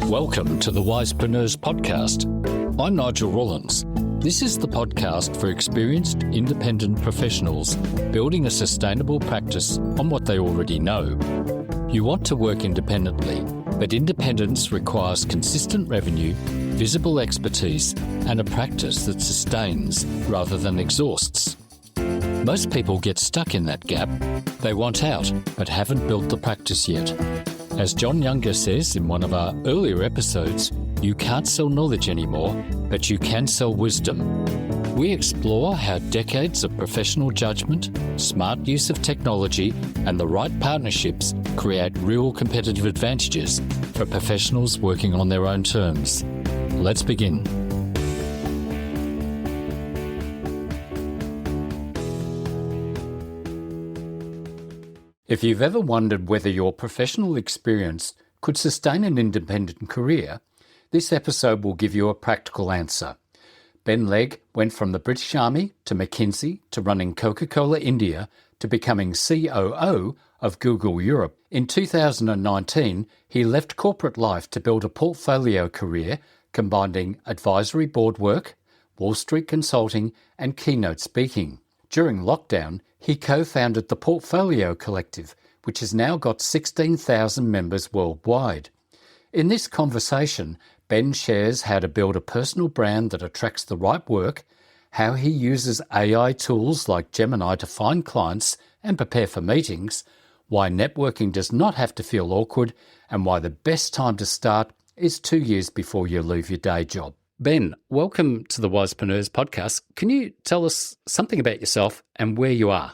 Welcome to the Wisepreneurs Podcast. I'm Nigel Rollins. This is the podcast for experienced independent professionals building a sustainable practice on what they already know. You want to work independently, but independence requires consistent revenue, visible expertise, and a practice that sustains rather than exhausts. Most people get stuck in that gap. They want out, but haven't built the practice yet. As John Younger says in one of our earlier episodes, you can't sell knowledge anymore, but you can sell wisdom. We explore how decades of professional judgment, smart use of technology, and the right partnerships create real competitive advantages for professionals working on their own terms. Let's begin. If you've ever wondered whether your professional experience could sustain an independent career, this episode will give you a practical answer. Ben Legg went from the British Army to McKinsey to running Coca-Cola India to becoming COO of Google Europe. In 2019, he left corporate life to build a portfolio career combining advisory board work, Wall Street consulting, and keynote speaking. During lockdown, he co-founded the Portfolio Collective, which has now got 16,000 members worldwide. In this conversation, Ben shares how to build a personal brand that attracts the right work, how he uses AI tools like Gemini to find clients and prepare for meetings, why networking does not have to feel awkward, and why the best time to start is 2 years before you leave your day job. Ben, welcome to the Wisepreneurs Podcast. Can you tell us something about yourself and where you are?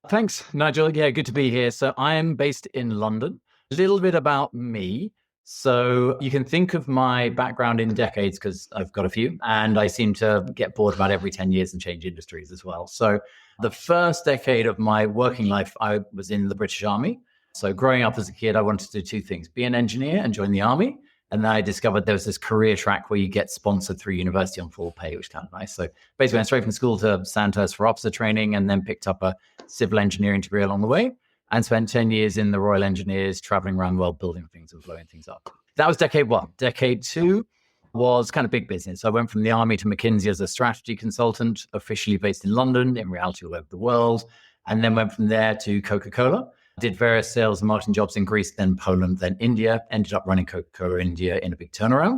Thanks, Nigel. Yeah, good to be here. So I am based in London. A little bit about me. So you can think of my background in decades because I've got a few, and I seem to get bored about every 10 years and change industries as well. So the first decade of my working life, I was in the British Army. So growing up as a kid, I wanted to do two things: be an engineer and join the army. And then I discovered there was this career track where you get sponsored through university on full pay, which is kind of nice. So basically went straight from school to Sandhurst for officer training, and then picked up a civil engineering degree along the way, and spent 10 years in the Royal Engineers, traveling around the world, building things and blowing things up. That was decade one. Decade two was kind of big business. I went from the army to McKinsey as a strategy consultant, officially based in London, in reality all over the world, and then went from there to Coca-Cola. Did various sales and marketing jobs in Greece, then Poland, then India. Ended up running Coca-Cola India in a big turnaround.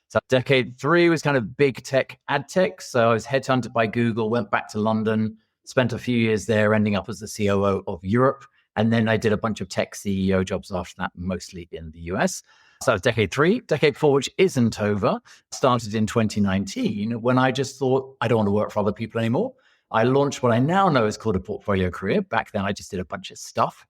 So decade three was kind of big tech, ad tech. So I was headhunted by Google, went back to London, spent a few years there, ending up as the COO of Europe. And then I did a bunch of tech CEO jobs after that, mostly in the US. So that was decade three. Decade four, which isn't over, started in 2019 when I just thought, I don't want to work for other people anymore. I launched what I now know is called a portfolio career. Back then, I just did a bunch of stuff.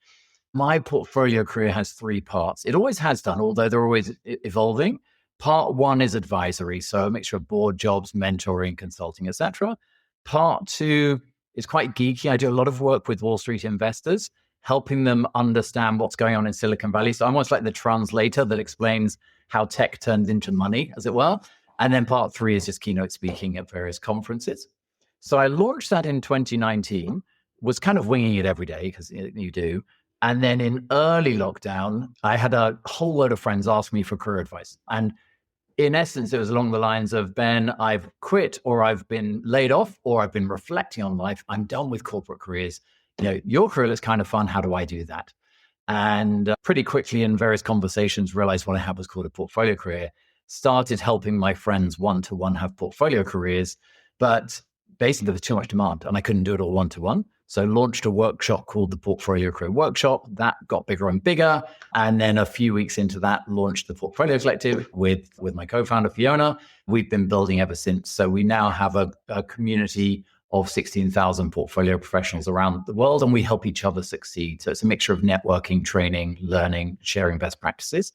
My portfolio career has three parts. It always has done, although they're always evolving. Part one is advisory, so a mixture of board jobs, mentoring, consulting, etc. Part two is quite geeky. I do a lot of work with Wall Street investors, helping them understand what's going on in Silicon Valley. So I'm almost like the translator that explains how tech turns into money, as it were. And then part three is just keynote speaking at various conferences. So I launched that in 2019, was kind of winging it every day because you do. And then in early lockdown, I had a whole load of friends ask me for career advice. And in essence, it was along the lines of, Ben, I've quit, or I've been laid off, or I've been reflecting on life. I'm done with corporate careers. Your career is kind of fun. How do I do that? And pretty quickly in various conversations, realized what I had was called a portfolio career. Started helping my friends one-to-one have portfolio careers, but basically there was too much demand and I couldn't do it all one-to-one. So launched a workshop called the Portfolio Career Workshop. That got bigger and bigger. And then a few weeks into that, launched the Portfolio Collective with my co-founder, Fiona. We've been building ever since. So we now have a community of 16,000 portfolio professionals around the world, and we help each other succeed. So it's a mixture of networking, training, learning, sharing best practices.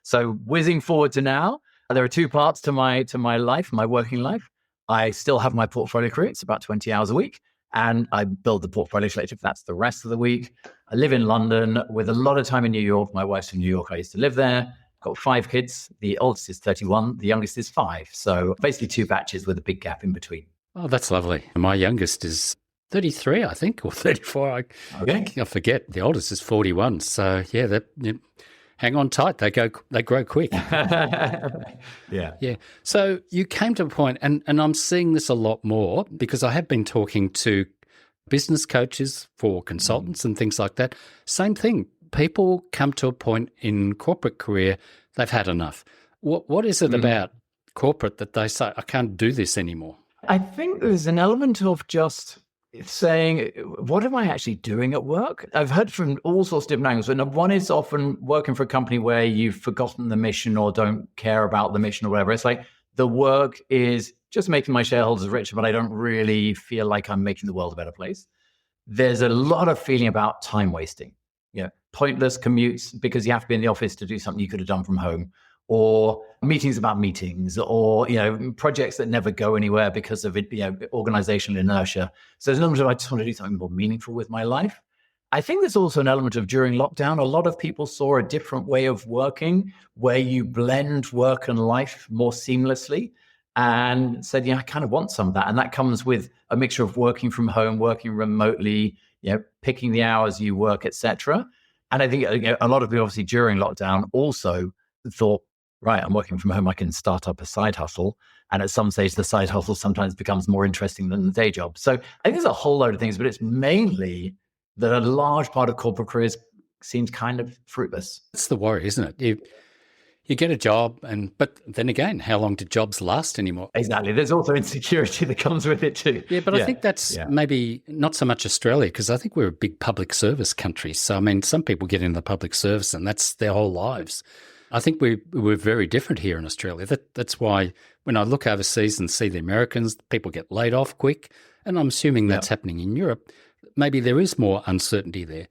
So whizzing forward to now, there are two parts to my life, my working life. I still have my portfolio career. It's about 20 hours a week. And I build the Portfolio Collective. That's the rest of the week. I live in London with a lot of time in New York. My wife's from New York. I used to live there. Got 5 kids. The oldest is 31. The youngest is 5. So basically 2 batches with a big gap in between. Oh, that's lovely. My youngest is 33, I think, or 34. I forget. The oldest is 41. So yeah, hang on tight. They grow quick. Yeah. Yeah. So you came to a point, and I'm seeing this a lot more because I have been talking to business coaches for consultants and things like that. Same thing. People come to a point in corporate career, they've had enough. What is it about corporate that they say, I can't do this anymore? I think there's an element of just saying, what am I actually doing at work? I've heard from all sorts of different angles. And one is often working for a company where you've forgotten the mission or don't care about the mission or whatever. It's like the work is just making my shareholders richer, but I don't really feel like I'm making the world a better place. There's a lot of feeling about time wasting, pointless commutes because you have to be in the office to do something you could have done from home, or meetings about meetings, or projects that never go anywhere because of organizational inertia. So there's an element of I just want to do something more meaningful with my life. I think there's also an element of during lockdown, a lot of people saw a different way of working where you blend work and life more seamlessly, and said, I kind of want some of that. And that comes with a mixture of working from home, working remotely, picking the hours you work, etc. And I think a lot of people obviously during lockdown also thought, right, I'm working from home, I can start up a side hustle. And at some stage, the side hustle sometimes becomes more interesting than the day job. So I think there's a whole load of things, but it's mainly that a large part of corporate careers seems kind of fruitless. That's the worry, isn't it? You get a job, but then again, how long do jobs last anymore? Exactly. There's also insecurity that comes with it too. Yeah, but I think that's maybe not so much Australia, because I think we're a big public service country. So, I mean, some people get into the public service and that's their whole lives. I think we're very different here in Australia. That's why when I look overseas and see the Americans, people get laid off quick, and I'm assuming that's happening in Europe. Maybe there is more uncertainty there.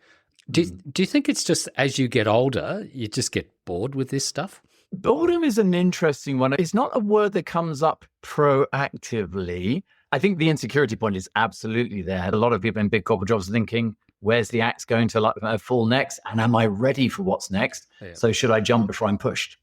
Do you think it's just as you get older, you just get bored with this stuff? Boredom is an interesting one. It's not a word that comes up proactively. I think the insecurity point is absolutely there. A lot of people in big corporate jobs are thinking, where's the axe going to fall next? And am I ready for what's next? Yeah. So should I jump before I'm pushed?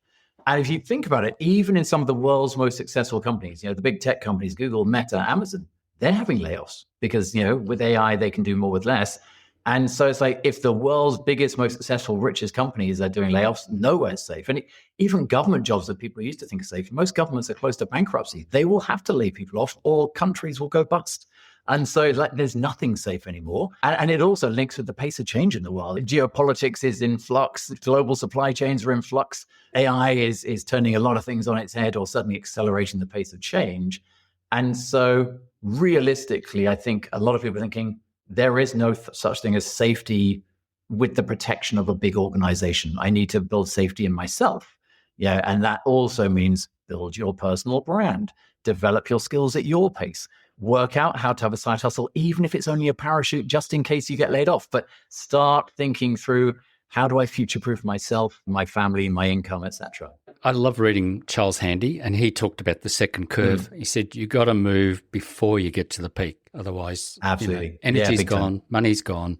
And if you think about it, even in some of the world's most successful companies, the big tech companies, Google, Meta, Amazon, they're having layoffs because, with AI, they can do more with less. And so it's like, if the world's biggest, most successful, richest companies are doing layoffs, nowhere's safe. And even government jobs that people used to think are safe, most governments are close to bankruptcy. They will have to lay people off or countries will go bust. And so there's nothing safe anymore. And it also links with the pace of change in the world. Geopolitics is in flux. Global supply chains are in flux. AI is turning a lot of things on its head or suddenly accelerating the pace of change. And so realistically, I think a lot of people are thinking, there is no such thing as safety with the protection of a big organization. I need to build safety in myself. And that also means build your personal brand, develop your skills at your pace, work out how to have a side hustle, even if it's only a parachute, just in case you get laid off. But start thinking through, how do I future-proof myself, my family, my income, etc. I love reading Charles Handy, and he talked about the second curve. He said, you got to move before you get to the peak. Otherwise, absolutely, energy's gone, money's gone,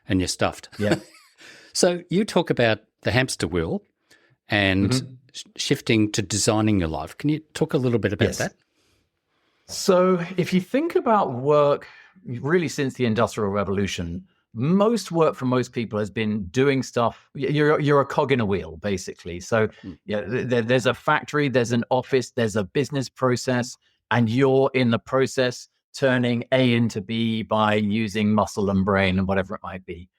and you're stuffed. Yeah. So you talk about the hamster wheel and shifting to designing your life. Can you talk a little bit about that? So if you think about work, really since the Industrial Revolution, most work for most people has been doing stuff. You're a cog in a wheel, basically. So there's a factory, there's an office, there's a business process, and you're in the process turning A into B by using muscle and brain and whatever it might be.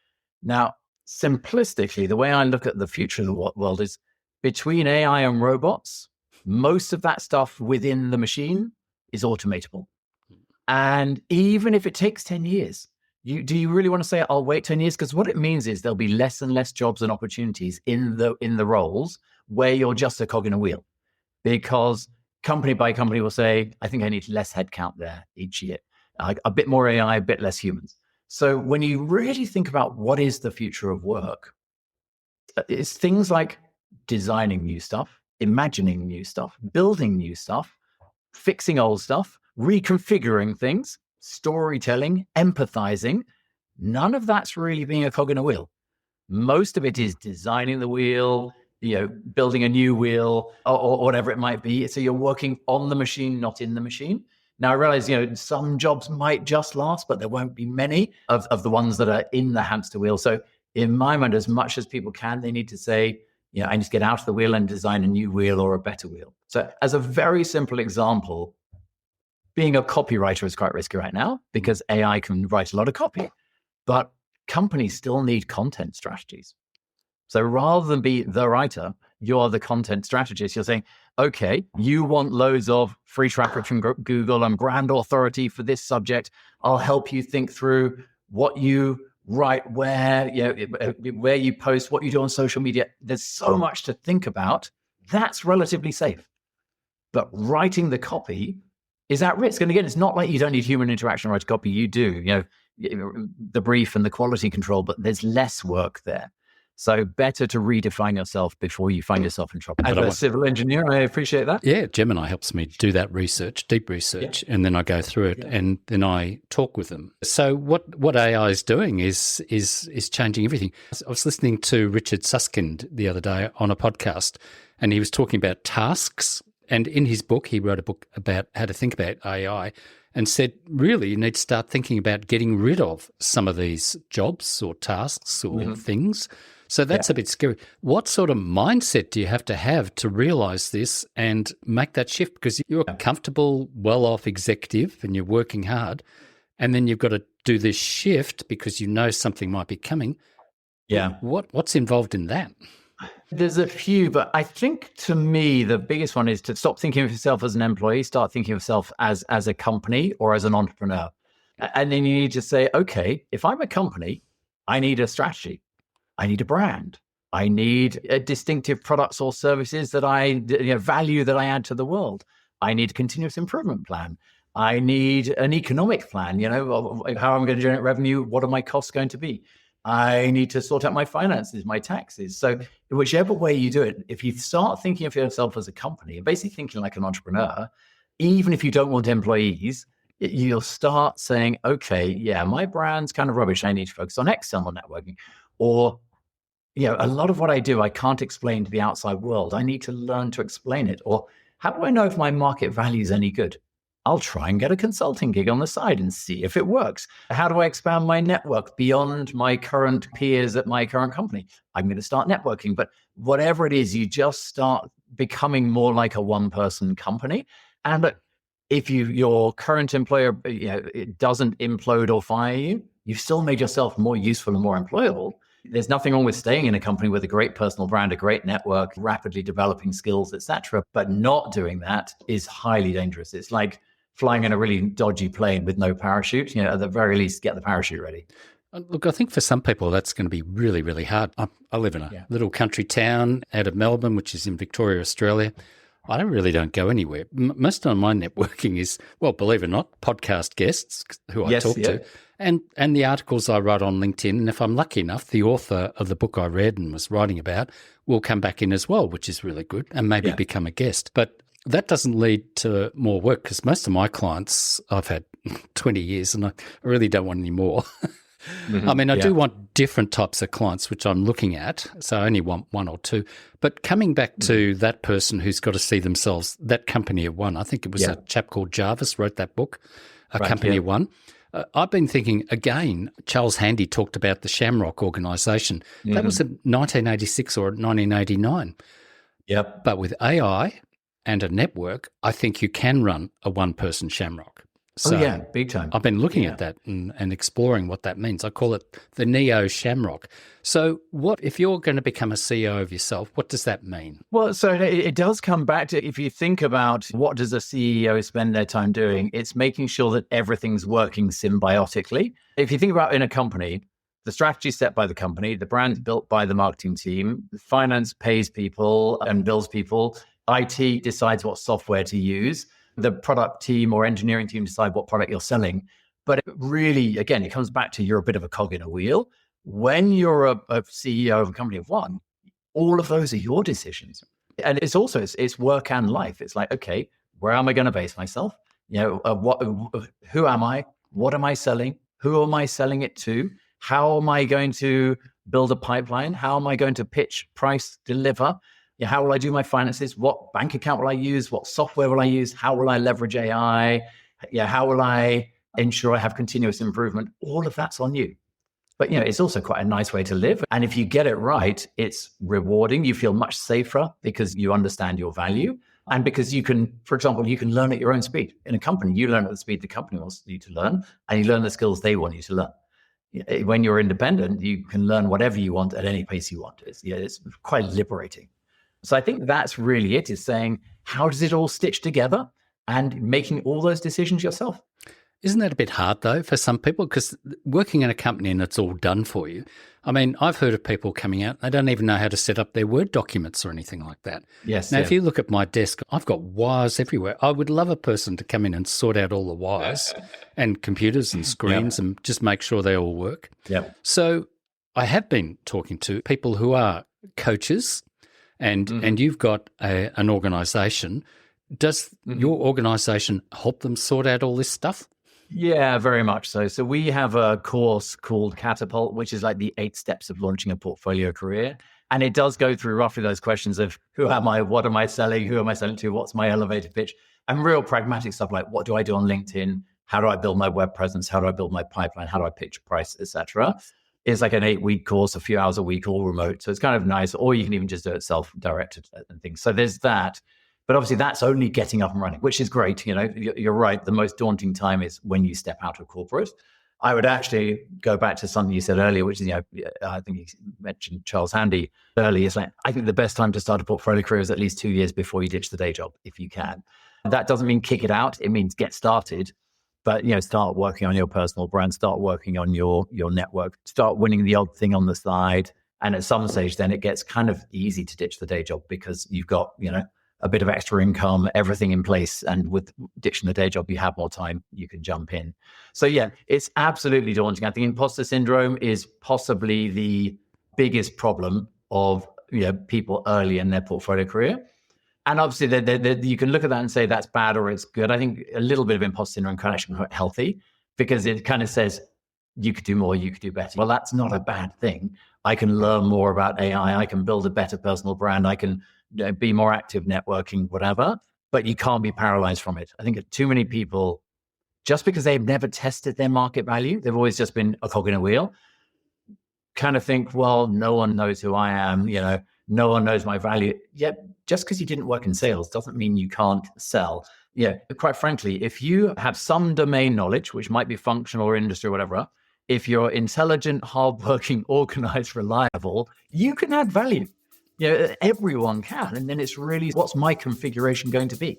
Now, simplistically, the way I look at the future of the world is between AI and robots, most of that stuff within the machine is automatable. And even if it takes 10 years, do you really want to say, I'll wait 10 years? Because what it means is there'll be less and less jobs and opportunities in the roles where you're just a cog in a wheel. Because company by company will say, I think I need less headcount there each year. A bit more AI, a bit less humans. So when you really think about what is the future of work, it's things like designing new stuff, imagining new stuff, building new stuff, fixing old stuff, reconfiguring things, storytelling, empathizing. None of that's really being a cog in a wheel. Most of it is designing the wheel, building a new wheel or whatever it might be. So you're working on the machine, not in the machine. Now I realize, some jobs might just last, but there won't be many of the ones that are in the hamster wheel. So in my mind, as much as people can, they need to say, I need to get out of the wheel and design a new wheel or a better wheel. So as a very simple example, being a copywriter is quite risky right now because AI can write a lot of copy, but companies still need content strategies. So rather than be the writer, you're the content strategist. You're saying, okay, you want loads of free traffic from Google. I'm brand authority for this subject. I'll help you think through what you write, where you post, what you do on social media. There's so much to think about. That's relatively safe. But writing the copy is at risk. And again, it's not like you don't need human interaction to write copy. You do, the brief and the quality control, but there's less work there. So better to redefine yourself before you find yourself in trouble. As a civil engineer, I appreciate that. Yeah, Gemini helps me do that research, deep research, and then I go through it and then I talk with them. So what AI is doing is changing everything. I was listening to Richard Susskind the other day on a podcast, and he was talking about tasks. And in his book, he wrote a book about how to think about AI and said, really, you need to start thinking about getting rid of some of these jobs or tasks or things. So that's a bit scary. What sort of mindset do you have to realize this and make that shift? Because you're a comfortable, well-off executive and you're working hard, and then you've got to do this shift because you know something might be coming. Yeah. What's involved in that? There's a few, but I think to me, the biggest one is to stop thinking of yourself as an employee, start thinking of yourself as a company or as an entrepreneur. And then you need to say, okay, if I'm a company, I need a strategy. I need a brand. I need a distinctive products or services that I value that I add to the world. I need a continuous improvement plan. I need an economic plan, how I'm going to generate revenue. What are my costs going to be? I need to sort out my finances, my taxes. So whichever way you do it, if you start thinking of yourself as a company and basically thinking like an entrepreneur, even if you don't want employees, you'll start saying, okay, yeah, my brand's kind of rubbish. I need to focus on external networking. Or, a lot of what I do, I can't explain to the outside world. I need to learn to explain it. Or how do I know if my market value is any good? I'll try and get a consulting gig on the side and see if it works. How do I expand my network beyond my current peers at my current company? I'm going to start networking. But whatever it is, you just start becoming more like a one-person company. And if your current employer it doesn't implode or fire you, you've still made yourself more useful and more employable. There's nothing wrong with staying in a company with a great personal brand, a great network, rapidly developing skills, etc. But not doing that is highly dangerous. It's like flying in a really dodgy plane with no parachute. At the very least, get the parachute ready. Look, I think for some people that's going to be really, really hard. I live in a little country town out of Melbourne, which is in Victoria, Australia. I don't go anywhere. Most of my networking is, well, believe it or not, podcast guests who I talk to, and the articles I write on LinkedIn. And if I'm lucky enough, the author of the book I read and was writing about will come back in as well, which is really good, and maybe become a guest. But that doesn't lead to more work because most of my clients I've had 20 years and I really don't want any more. I mean, I do want different types of clients, which I'm looking at. So I only want one or two. But coming back to that person who's got to see themselves, that company of one, I think it was a chap called Jarvis wrote that book, Company of One. I've been thinking, again, Charles Handy talked about the Shamrock organisation. That was in 1986 or 1989. Yep. But with AI and a network, I think you can run a one-person Shamrock. So big time. I've been looking at that and exploring what that means. I call it the Neo Shamrock. So if you're going to become a CEO of yourself, what does that mean? Well, so it does come back to, if you think about what does a CEO spend their time doing, it's making sure that everything's working symbiotically. If you think about in a company, the strategy is set by the company, the brand's built by the marketing team, finance pays people and bills people, IT decides what software to use, the product team or engineering team decide what product you're selling. But it really, again, it comes back to you're a bit of a cog in a wheel. When you're a CEO of a company of one, all of those are your decisions. And it's also, it's work and life. It's like, okay, where am I going to base myself? Who am I? What am I selling? Who am I selling it to? How am I going to build a pipeline? How am I going to pitch, price, deliver? How will I do my finances? What bank account will I use? What software will I use? How will I leverage AI? How will I ensure I have continuous improvement? All of that's on you. But, it's also quite a nice way to live. And if you get it right, it's rewarding. You feel much safer because you understand your value. And because you can, for example, you can learn at your own speed. In a company, you learn at the speed the company wants you to learn, and you learn the skills they want you to learn. When you're independent, you can learn whatever you want at any pace you want. It's quite liberating. So I think that's really it, is saying, how does it all stitch together and making all those decisions yourself? Isn't that a bit hard, though, for some people? Because working in a company and it's all done for you. I mean, I've heard of people coming out, they don't even know how to set up their Word documents or anything like that. Yes. Now, if you look at my desk, I've got wires everywhere. I would love a person to come in and sort out all the wires and computers and screens and just make sure they all work. Yep. So I have been talking to people who are coaches and you've got an organisation. Does your organisation help them sort out all this stuff? Yeah, very much so. So we have a course called Catapult, which is like the 8 steps of launching a portfolio career. And it does go through roughly those questions of who am I, what am I selling, who am I selling to, what's my elevator pitch, and real pragmatic stuff like what do I do on LinkedIn, how do I build my web presence, how do I build my pipeline, how do I pitch a price, etc. It's like an 8-week course, a few hours a week, all remote. So it's kind of nice, or you can even just do it self-directed and things. So there's that. But obviously, that's only getting up and running, which is great. You're right. The most daunting time is when you step out of corporate. I would actually go back to something you said earlier, which is, I think you mentioned Charles Handy earlier. It's like, I think the best time to start a portfolio career is at least 2 years before you ditch the day job, if you can. That doesn't mean kick it out. It means get started. But, start working on your personal brand, start working on your network, start winning the odd thing on the side. And at some stage, then it gets kind of easy to ditch the day job because you've got, a bit of extra income, everything in place. And with ditching the day job, you have more time, you can jump in. So yeah, it's absolutely daunting. I think imposter syndrome is possibly the biggest problem of people early in their portfolio career. And obviously you can look at that and say that's bad or it's good. I think a little bit of imposter syndrome can actually be quite healthy because it kind of says you could do more, you could do better. Well, that's not a bad thing. I can learn more about AI. I can build a better personal brand. I can be more active networking, whatever, but you can't be paralyzed from it. I think too many people, just because they've never tested their market value, they've always just been a cog in a wheel, kind of think, well, no one knows who I am, no one knows my value. Yet, just because you didn't work in sales doesn't mean you can't sell. Yeah, quite frankly, if you have some domain knowledge, which might be functional or industry or whatever, if you're intelligent, hardworking, organized, reliable, you can add value. Everyone can. And then it's really, what's my configuration going to be?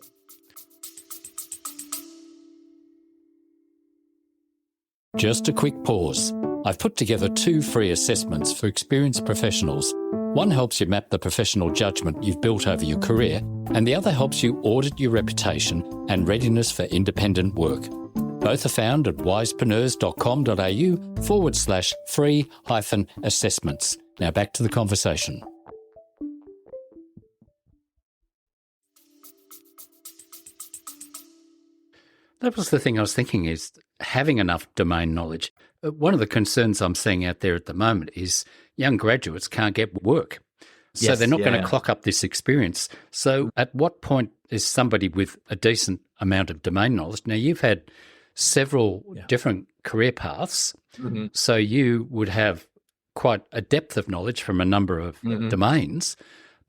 Just a quick pause. I've put together 2 free assessments for experienced professionals. One helps you map the professional judgment you've built over your career, and the other helps you audit your reputation and readiness for independent work. Both are found at wisepreneurs.com.au/free-assessments. Now back to the conversation. That was the thing I was thinking, is having enough domain knowledge. One of the concerns I'm seeing out there at the moment is young graduates can't get work. So they're not going to clock up this experience. So at what point is somebody with a decent amount of domain knowledge? Now, you've had several different career paths, so you would have quite a depth of knowledge from a number of domains.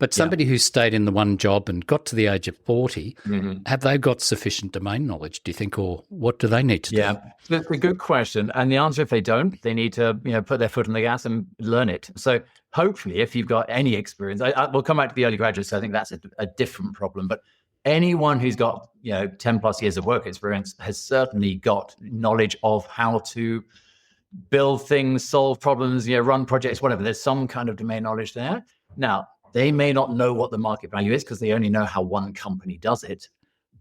But somebody who stayed in the one job and got to the age of 40, have they got sufficient domain knowledge, do you think, or what do they need to do? Yeah, that's a good question. And the answer, if they don't, they need to put their foot on the gas and learn it. So hopefully, if you've got any experience, we'll come back to the early graduates. So I think that's a different problem. But anyone who's got 10 plus years of work experience has certainly got knowledge of how to build things, solve problems, run projects, whatever. There's some kind of domain knowledge there. Now, they may not know what the market value is because they only know how one company does it,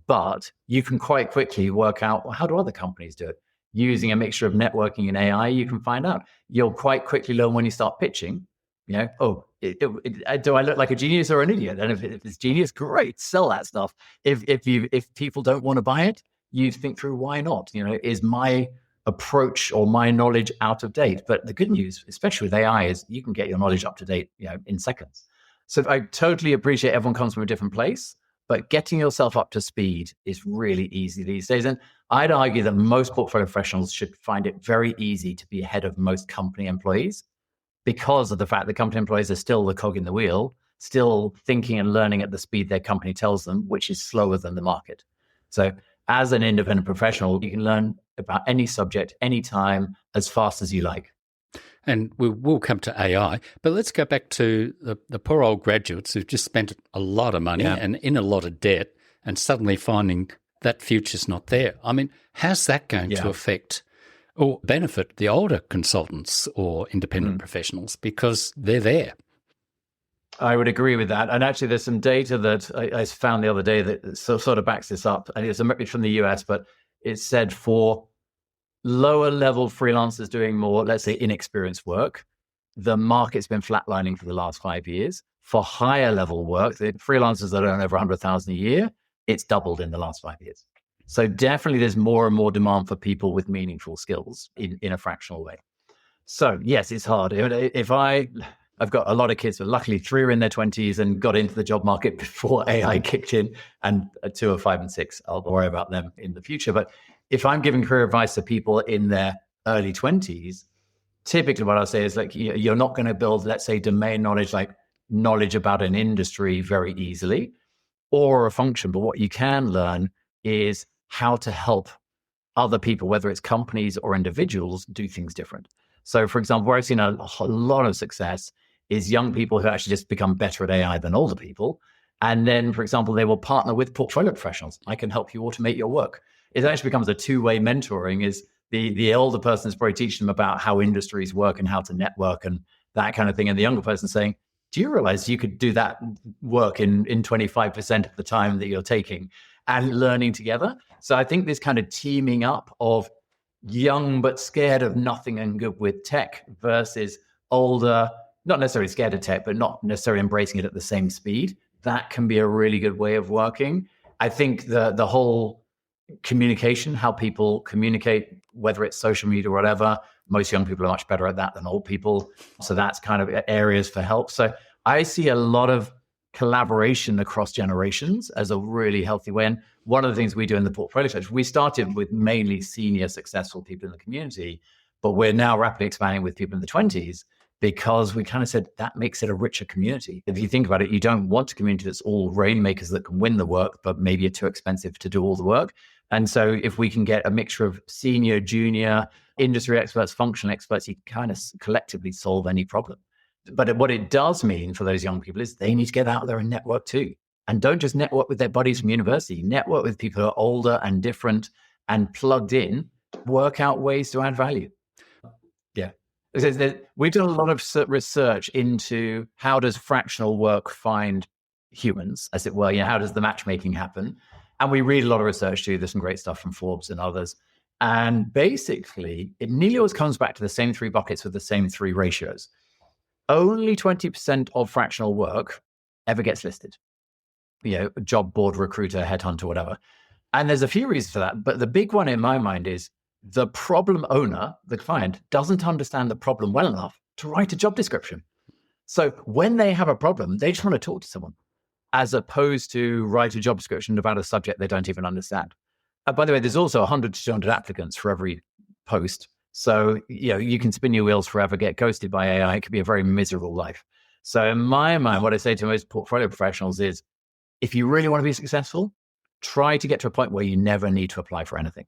but you can quite quickly work out, well, how do other companies do it? Using a mixture of networking and AI, you can find out. You'll quite quickly learn when you start pitching, do I look like a genius or an idiot? And if it's genius, great, sell that stuff. If people don't want to buy it, you think through why not? Is my approach or my knowledge out of date? But the good news, especially with AI, is you can get your knowledge up to date, in seconds. So I totally appreciate everyone comes from a different place, but getting yourself up to speed is really easy these days. And I'd argue that most portfolio professionals should find it very easy to be ahead of most company employees because of the fact that company employees are still the cog in the wheel, still thinking and learning at the speed their company tells them, which is slower than the market. So as an independent professional, you can learn about any subject, anytime, as fast as you like. And we will come to AI, but let's go back to the poor old graduates who've just spent a lot of money and in a lot of debt and suddenly finding that future's not there. I mean, how's that going to affect or benefit the older consultants or independent professionals because they're there? I would agree with that. And actually, there's some data that I found the other day that sort of backs this up. And it's from the US, but it said for lower level freelancers doing more, let's say, inexperienced work, the market's been flatlining for the last 5 years. For higher level work, the freelancers that earn over 100,000 a year, it's doubled in the last 5 years. So definitely there's more and more demand for people with meaningful skills in a fractional way. So yes, it's hard. I've got a lot of kids, but luckily 3 are in their 20s and got into the job market before AI kicked in, and 2 are 5 and 6. I'll worry about them in the future. But if I'm giving career advice to people in their early 20s, typically what I'll say is like, you're not going to build, let's say, domain knowledge, like knowledge about an industry very easily or a function. But what you can learn is how to help other people, whether it's companies or individuals, do things different. So, for example, where I've seen a lot of success is young people who actually just become better at AI than older people. And then, for example, they will partner with portfolio professionals. I can help you automate your work. It actually becomes a two-way mentoring. Is the older person is probably teaching them about how industries work and how to network and that kind of thing. And the younger person saying, do you realize you could do that work in 25% of the time that you're taking, and learning together? So I think this kind of teaming up of young but scared of nothing and good with tech versus older, not necessarily scared of tech, but not necessarily embracing it at the same speed, that can be a really good way of working. I think the whole communication, how people communicate, whether it's social media or whatever, most young people are much better at that than old people. So that's kind of areas for help. So I see a lot of collaboration across generations as a really healthy way. And one of the things we do in the portfolio search, we started with mainly senior successful people in the community, but we're now rapidly expanding with people in the 20s because we kind of said that makes it a richer community. If you think about it, you don't want a community that's all rainmakers that can win the work, but maybe are too expensive to do all the work. And so if we can get a mixture of senior, junior, industry experts, functional experts, you kind of collectively solve any problem. But what it does mean for those young people is they need to get out there and network too. And don't just network with their buddies from university, network with people who are older and different and plugged in, work out ways to add value. Yeah. We've done a lot of research into how does fractional work find humans, as it were, how does the matchmaking happen? And we read a lot of research too. There's some great stuff from Forbes and others. And basically, it nearly always comes back to the same 3 buckets with the same 3 ratios. Only 20% of fractional work ever gets listed. Job board, recruiter, headhunter, whatever. And there's a few reasons for that. But the big one in my mind is the problem owner, the client, doesn't understand the problem well enough to write a job description. So when they have a problem, they just want to talk to someone, as opposed to write a job description about a subject they don't even understand. By the way, there's also 100 to 200 applicants for every post. So, you can spin your wheels forever, get ghosted by AI. It could be a very miserable life. So in my mind, what I say to most portfolio professionals is, if you really want to be successful, try to get to a point where you never need to apply for anything.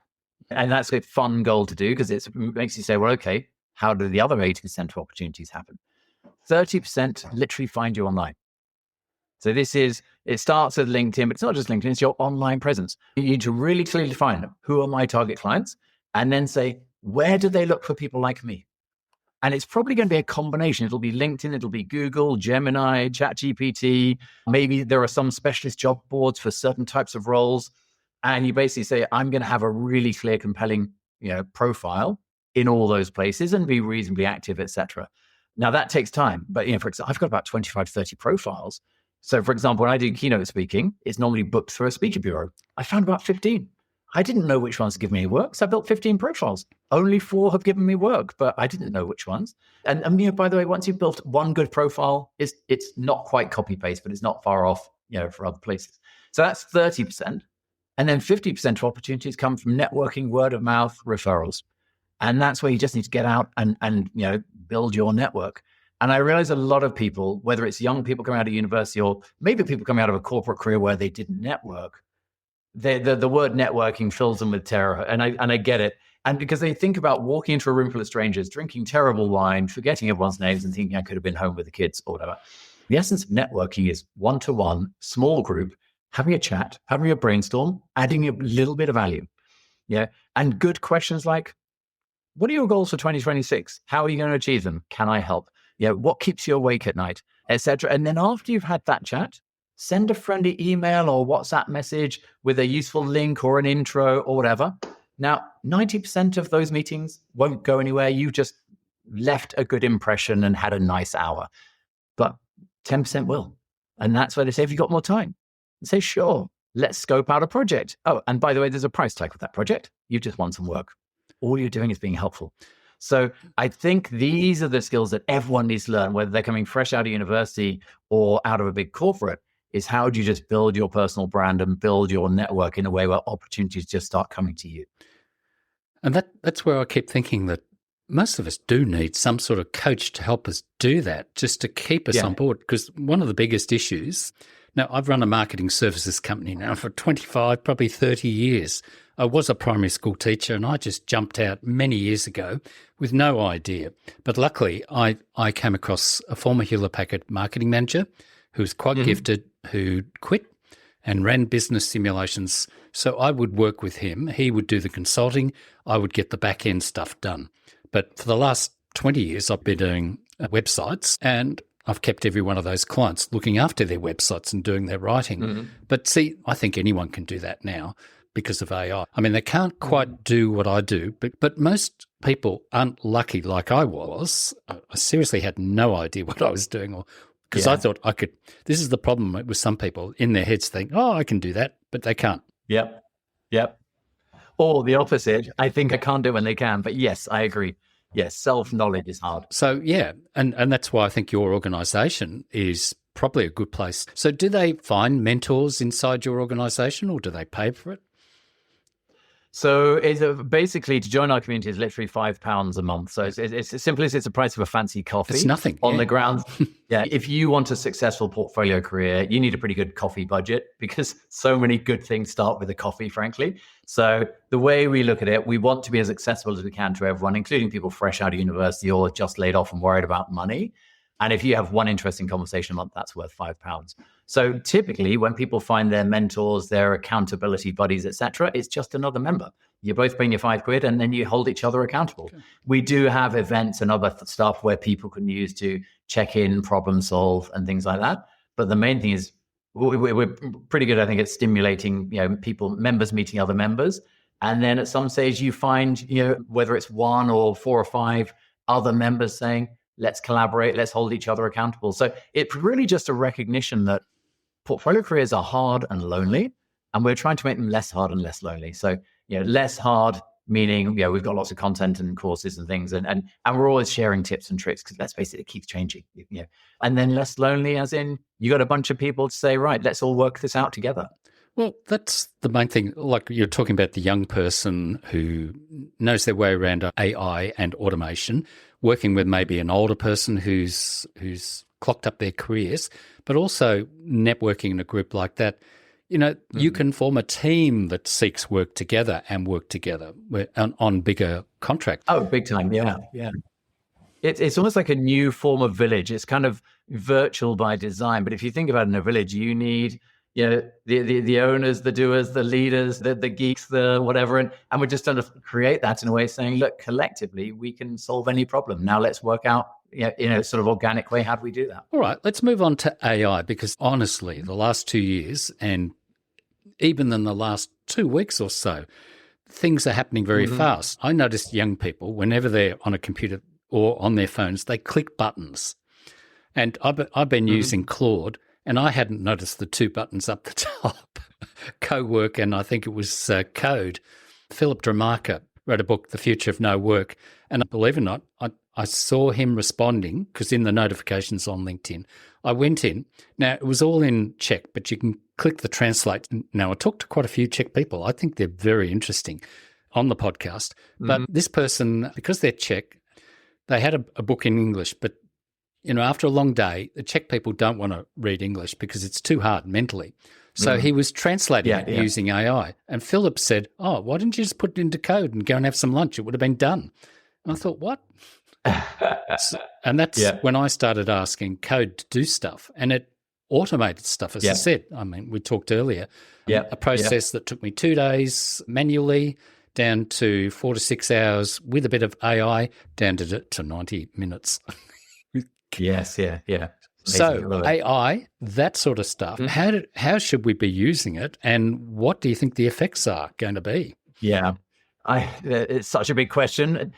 And that's a fun goal to do because it makes you say, well, okay, how do the other 80% of opportunities happen? 30% literally find you online. So it starts with LinkedIn, but it's not just LinkedIn, it's your online presence. You need to really clearly define who are my target clients and then say, where do they look for people like me? And it's probably going to be a combination. It'll be LinkedIn, it'll be Google, Gemini, ChatGPT. Maybe there are some specialist job boards for certain types of roles. And you basically say, I'm going to have a really clear, compelling, profile in all those places and be reasonably active, etc. Now that takes time, but for example, I've got about 25, 30 profiles. So for example, when I do keynote speaking, it's normally booked through a speaker bureau. I found about 15. I didn't know which ones to give me work, so I built 15 profiles. Only 4 have given me work, but I didn't know which ones. And by the way, once you've built one good profile, it's not quite copy paste, but it's not far off, for other places. So that's 30%. And then 50% of opportunities come from networking, word of mouth, referrals. And that's where you just need to get out and build your network. And I realize a lot of people, whether it's young people coming out of university or maybe people coming out of a corporate career where they didn't network, the word networking fills them with terror. And I get it. And because they think about walking into a room full of strangers, drinking terrible wine, forgetting everyone's names and thinking I could have been home with the kids or whatever. The essence of networking is one-to-one, small group, having a chat, having a brainstorm, adding a little bit of value. Yeah. And good questions like, what are your goals for 2026? How are you going to achieve them? Can I help? Yeah. What keeps you awake at night, etc. And then after you've had that chat, send a friendly email or WhatsApp message with a useful link or an intro or whatever. Now, 90% of those meetings won't go anywhere. You just left a good impression and had a nice hour. But 10% will. And that's where they say, have you got more time? And say, sure, let's scope out a project. Oh, and by the way, there's a price tag with that project. You just want some work. All you're doing is being helpful. So I think these are the skills that everyone needs to learn, whether they're coming fresh out of university or out of a big corporate, is how do you just build your personal brand and build your network in a way where opportunities just start coming to you. And that's where I keep thinking that most of us do need some sort of coach to help us do that, just to keep us on board. Because one of the biggest issues, now I've run a marketing services company now for 25, probably 30 years. I was a primary school teacher and I just jumped out many years ago with no idea. But luckily I came across a former Hewlett Packard marketing manager who was quite gifted, who quit and ran business simulations. So I would work with him. He would do the consulting. I would get the back end stuff done. But for the last 20 years, I've been doing websites and I've kept every one of those clients looking after their websites and doing their writing. But see, I think anyone can do that now because of AI. I mean, they can't quite do what I do, but most people aren't lucky like I was. I seriously had no idea what I was doing because I thought I could. This is the problem with some people in their heads think, oh, I can do that, but they can't. Yep. Or the opposite. I think I can't do it when they can. But yes, I agree. Yes, self-knowledge is hard. So, yeah, and that's why I think your organisation is probably a good place. So do they find mentors inside your organisation or do they pay for it? So it's basically to join our community is literally £5 a month. So it's as simple as it's the price of a fancy coffee. It's nothing. On the ground. If you want a successful portfolio career, you need a pretty good coffee budget because so many good things start with a coffee, frankly. So the way we look at it, we want to be as accessible as we can to everyone, including people fresh out of university or just laid off and worried about money. And if you have one interesting conversation a month, that's worth £5. So typically when people find their mentors, their accountability buddies, etc., it's just another member. You're both paying your £5 and then you hold each other accountable. Okay. We do have events and other stuff where people can use to check in, problem solve and things like that. But the main thing is we're pretty good, I think, at stimulating, members meeting other members. And then at some stage you find, whether it's one or 4 or 5 other members saying, let's collaborate, let's hold each other accountable. So it's really just a recognition that portfolio careers are hard and lonely, and we're trying to make them less hard and less lonely. So, less hard, meaning, we've got lots of content and courses and things, and we're always sharing tips and tricks because let's face it, it keeps changing. And then less lonely as in you got a bunch of people to say, right, let's all work this out together. Well, that's the main thing. Like you're talking about the young person who knows their way around AI and automation, working with maybe an older person who's clocked up their careers, but also networking in a group like that. You can form a team that seeks work together and work together on bigger contracts. Oh, big time. Yeah. It's almost like a new form of village. It's kind of virtual by design. But if you think about it in a village, you need the owners, the doers, the leaders, the geeks, the whatever. And we're just trying to create that in a way saying, look, collectively, we can solve any problem. Now let's work out, in a sort of organic way, how do we do that? All right, let's move on to AI, because honestly, the last 2 years and even in the last 2 weeks or so, things are happening very fast. I noticed young people, whenever they're on a computer or on their phones, they click buttons. And I've been using Claude, and I hadn't noticed the 2 buttons up the top, co-work, and I think it was code. Philip Dramarka wrote a book, The Future of No Work. And believe it or not, I saw him responding because in the notifications on LinkedIn, I went in. Now, it was all in Czech, but you can click the translate. Now, I talked to quite a few Czech people. I think they're very interesting on the podcast. But this person, because they're Czech, they had a book in English, but after a long day, the Czech people don't want to read English because it's too hard mentally. So he was translating it using AI. And Philip said, "Oh, why didn't you just put it into code and go and have some lunch? It would have been done." And I thought, what? And that's when I started asking code to do stuff. And it automated stuff, as I said. I mean, we talked earlier. A process that took me 2 days manually down to 4 to 6 hours with a bit of AI down to 90 minutes. Yes, yeah. So AI, that sort of stuff, how should we be using it, and what do you think the effects are going to be? Yeah, it's such a big question.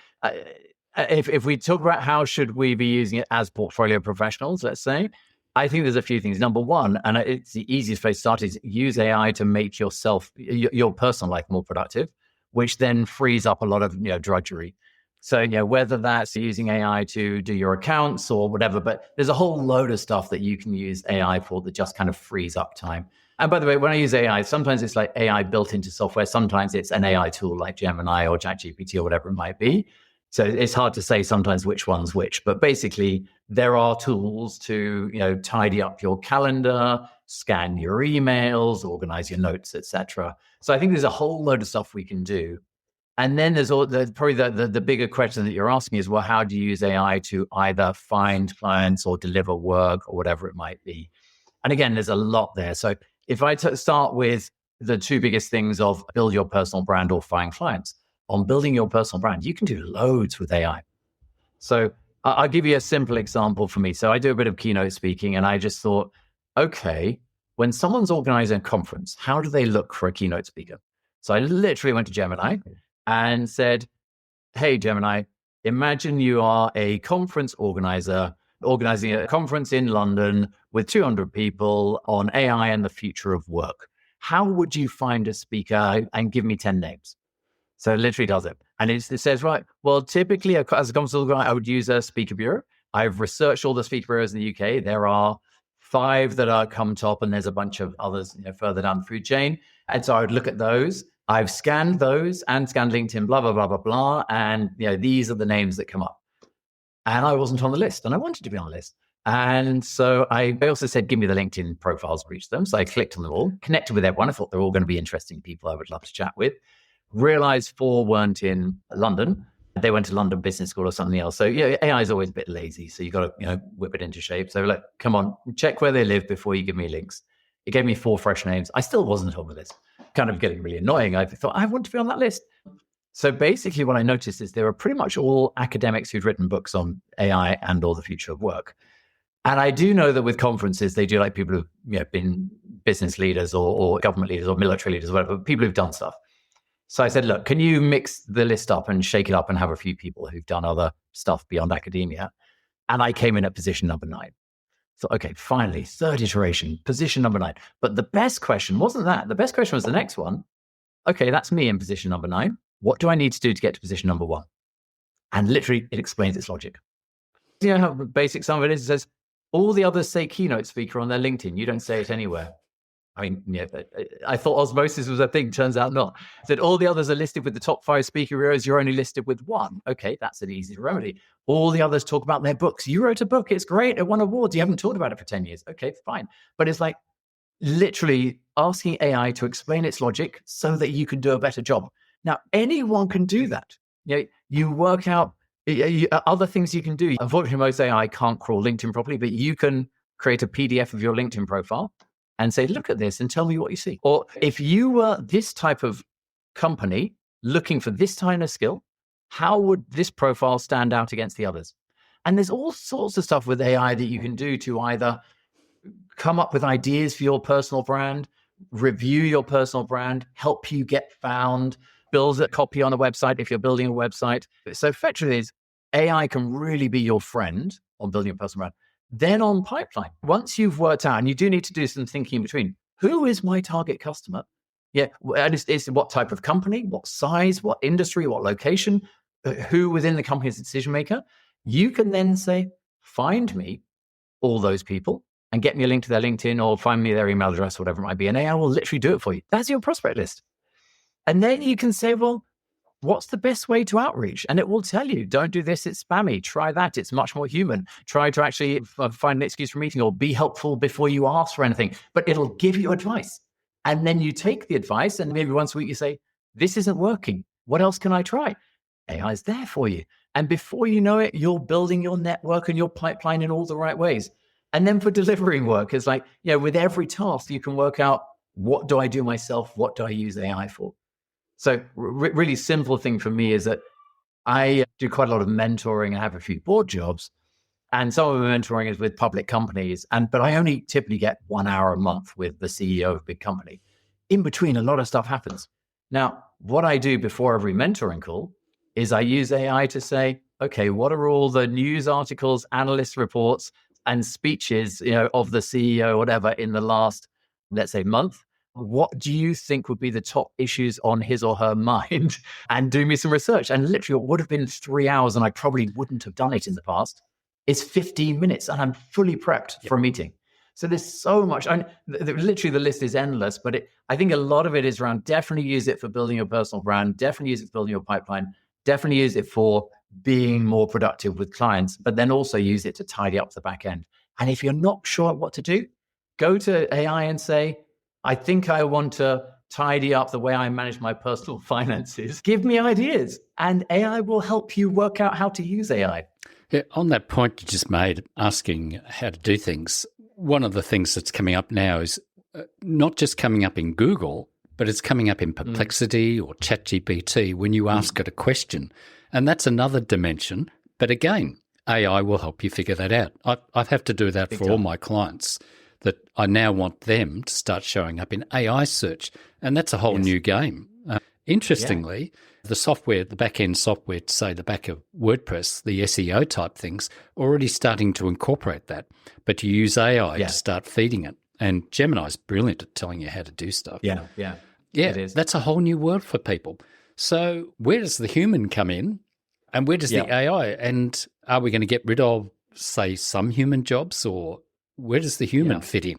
If we talk about how should we be using it as portfolio professionals, let's say, I think there's a few things. Number one, and it's the easiest place to start, is use AI to make your personal life more productive, which then frees up a lot of drudgery. So, whether that's using AI to do your accounts or whatever, but there's a whole load of stuff that you can use AI for that just kind of frees up time. And by the way, when I use AI, sometimes it's like AI built into software. Sometimes it's an AI tool like Gemini or ChatGPT or whatever it might be. So it's hard to say sometimes which one's which, but basically there are tools to, tidy up your calendar, scan your emails, organize your notes, etc. So I think there's a whole load of stuff we can do. And then there's probably the bigger question that you're asking is, well, how do you use AI to either find clients or deliver work or whatever it might be? And again, there's a lot there. So if I start with the two biggest things of build your personal brand or find clients, on building your personal brand, you can do loads with AI. So I'll give you a simple example for me. So I do a bit of keynote speaking, and I just thought, okay, when someone's organizing a conference, how do they look for a keynote speaker? So I literally went to Gemini and said, hey, Gemini, imagine you are a conference organizer organizing a conference in London with 200 people on AI and the future of work. How would you find a speaker and give me 10 names? So it literally does it. And it says, right, well, typically as a conference organizer, I would use a speaker bureau. I've researched all the speaker bureaus in the UK. There are 5 that are come top, and there's a bunch of others further down the food chain. And so I would look at those. I've scanned those and scanned LinkedIn, blah, blah, blah, blah, blah. And these are the names that come up. And I wasn't on the list, and I wanted to be on the list. And so I also said, give me the LinkedIn profiles for each of them. So I clicked on them all, connected with everyone. I thought they're all going to be interesting people I would love to chat with. Realized 4 weren't in London. They went to London Business School or something else. So AI is always a bit lazy. So you got to whip it into shape. So like, come on, check where they live before you give me links. It gave me 4 fresh names. I still wasn't on the list. Kind of getting really annoying. I thought, I want to be on that list. So basically what I noticed is there were pretty much all academics who'd written books on AI and or the future of work. And I do know that with conferences, they do like people who've been business leaders or government leaders or military leaders or whatever, people who've done stuff. So I said, look, can you mix the list up and shake it up and have a few people who've done other stuff beyond academia? And I came in at position number 9. So, okay, finally, 3rd iteration, position number 9. But the best question wasn't that. The best question was the next one. Okay, that's me in position number 9. What do I need to do to get to position number 1? And literally, it explains its logic. You know how basic some of it is? It says, all the others say keynote speaker on their LinkedIn. You don't say it anywhere. I mean, I thought osmosis was a thing. Turns out not. That all the others are listed with the top 5 speaker bureaus. You're only listed with 1. Okay, that's an easy remedy. All the others talk about their books. You wrote a book. It's great. It won awards. You haven't talked about it for 10 years. Okay, fine. But it's like literally asking AI to explain its logic so that you can do a better job. Now, anyone can do that. You work out other things you can do. Unfortunately, most AI can't crawl LinkedIn properly, but you can create a PDF of your LinkedIn profile and say, look at this and tell me what you see. Or if you were this type of company looking for this kind of skill, how would this profile stand out against the others? And there's all sorts of stuff with AI that you can do to either come up with ideas for your personal brand, review your personal brand, help you get found, build a copy on a website if you're building a website. So effectively, AI can really be your friend on building a personal brand. Then on pipeline, once you've worked out, and you do need to do some thinking in between, who is my target customer? Yeah, and it's what type of company, what size, what industry, what location, who within the company is a decision maker. You can then say, find me all those people and get me a link to their LinkedIn or find me their email address, whatever it might be. And AI will literally do it for you. That's your prospect list. And then you can say, well, what's the best way to outreach? And it will tell you, don't do this, it's spammy. Try that, it's much more human. Try to actually find an excuse for a meeting or be helpful before you ask for anything. But it'll give you advice. And then you take the advice and maybe once a week you say, this isn't working. What else can I try? AI is there for you. And before you know it, you're building your network and your pipeline in all the right ways. And then for delivering work, it's like, with every task, you can work out, what do I do myself? What do I use AI for? So really simple thing for me is that I do quite a lot of mentoring and have a few board jobs. And some of the mentoring is with public companies. But I only typically get 1 hour a month with the CEO of a big company. In between, a lot of stuff happens. Now, what I do before every mentoring call is I use AI to say, okay, what are all the news articles, analyst reports, and speeches, of the CEO, whatever, in the last, let's say, month? What do you think would be the top issues on his or her mind? And do me some research. And literally, it would have been 3 hours, and I probably wouldn't have done it in the past. It's 15 minutes, and I'm fully prepped for a meeting. So there's so much. Literally, the list is endless. But I think a lot of it is around definitely use it for building your personal brand, definitely use it for building your pipeline, definitely use it for being more productive with clients, but then also use it to tidy up the back end. And if you're not sure what to do, go to AI and say, I think I want to tidy up the way I manage my personal finances. Give me ideas, and AI will help you work out how to use AI. Yeah, on that point you just made, asking how to do things, one of the things that's coming up now is not just coming up in Google, but it's coming up in Perplexity or ChatGPT when you ask it a question. And that's another dimension. But again, AI will help you figure that out. I have to do that for all my clients, that I now want them to start showing up in AI search. And that's a whole new game. Interestingly, the software, the back-end software, say the back of WordPress, the SEO type things, already starting to incorporate that. But you use AI to start feeding it. And Gemini's brilliant at telling you how to do stuff. Yeah, it is. That's a whole new world for people. So where does the human come in, and where does the AI? And are we going to get rid of, say, some human jobs, or where does the human fit in?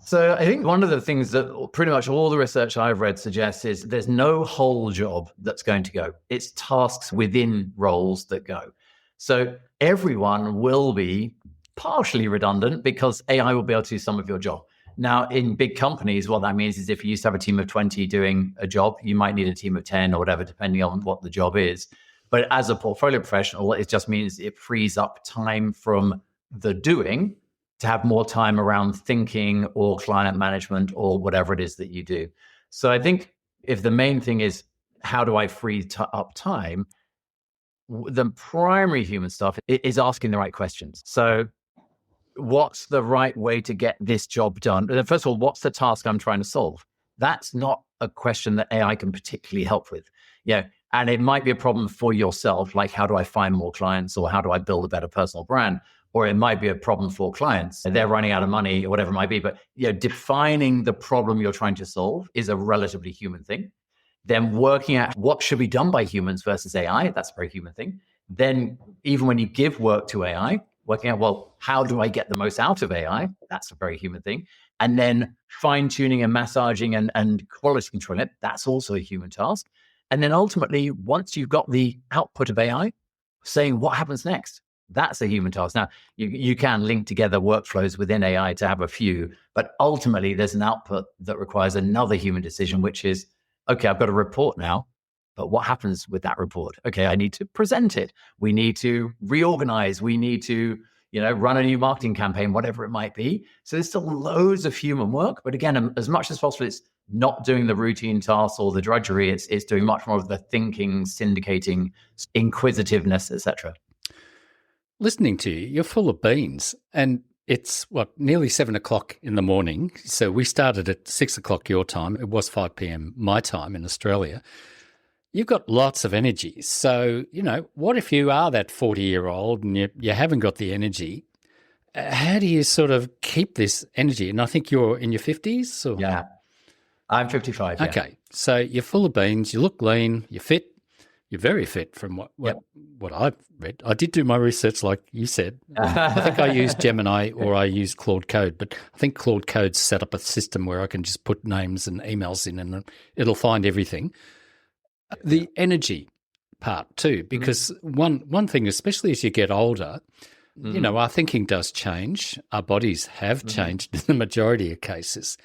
So I think one of the things that pretty much all the research I've read suggests is there's no whole job that's going to go. It's tasks within roles that go. So everyone will be partially redundant because AI will be able to do some of your job. Now, in big companies, what that means is if you used to have a team of 20 doing a job, you might need a team of 10 or whatever, depending on what the job is. But as a portfolio professional, it just means it frees up time from the doing to have more time around thinking or client management or whatever it is that you do. So I think if the main thing is, how do I free up time? The primary human stuff is asking the right questions. So what's the right way to get this job done? First of all, what's the task I'm trying to solve? That's not a question that AI can particularly help with. And it might be a problem for yourself, like how do I find more clients, or how do I build a better personal brand? Or it might be a problem for clients. They're running out of money or whatever it might be. But defining the problem you're trying to solve is a relatively human thing. Then working out what should be done by humans versus AI, that's a very human thing. Then even when you give work to AI, working out, well, how do I get the most out of AI? That's a very human thing. And then fine-tuning and massaging and quality controlling it, that's also a human task. And then ultimately, once you've got the output of AI, saying what happens next, that's a human task. Now, you can link together workflows within AI to have a few, but ultimately there's an output that requires another human decision, which is, okay, I've got a report now, but what happens with that report? Okay, I need to present it. We need to reorganize. We need to, run a new marketing campaign, whatever it might be. So there's still loads of human work. But again, as much as possible, it's not doing the routine tasks or the drudgery. It's doing much more of the thinking, syndicating, inquisitiveness, etc. Listening to you, you're full of beans. And it's, nearly 7 o'clock in the morning. So we started at 6 o'clock your time. It was 5 p.m. my time in Australia. You've got lots of energy. So, what if you are that 40-year-old and you haven't got the energy? How do you sort of keep this energy? And I think you're in your 50s? Or? Yeah, I'm 55. Okay, so you're full of beans, you look lean, you're fit. You're very fit from Yep. what I've read. I did do my research, like you said. I think I used Gemini or I used Claude Code, but I think Claude Code's set up a system where I can just put names and emails in and it'll find everything. The energy part too, because one thing, especially as you get older, you know, our thinking does change. Our bodies have changed in the majority of cases.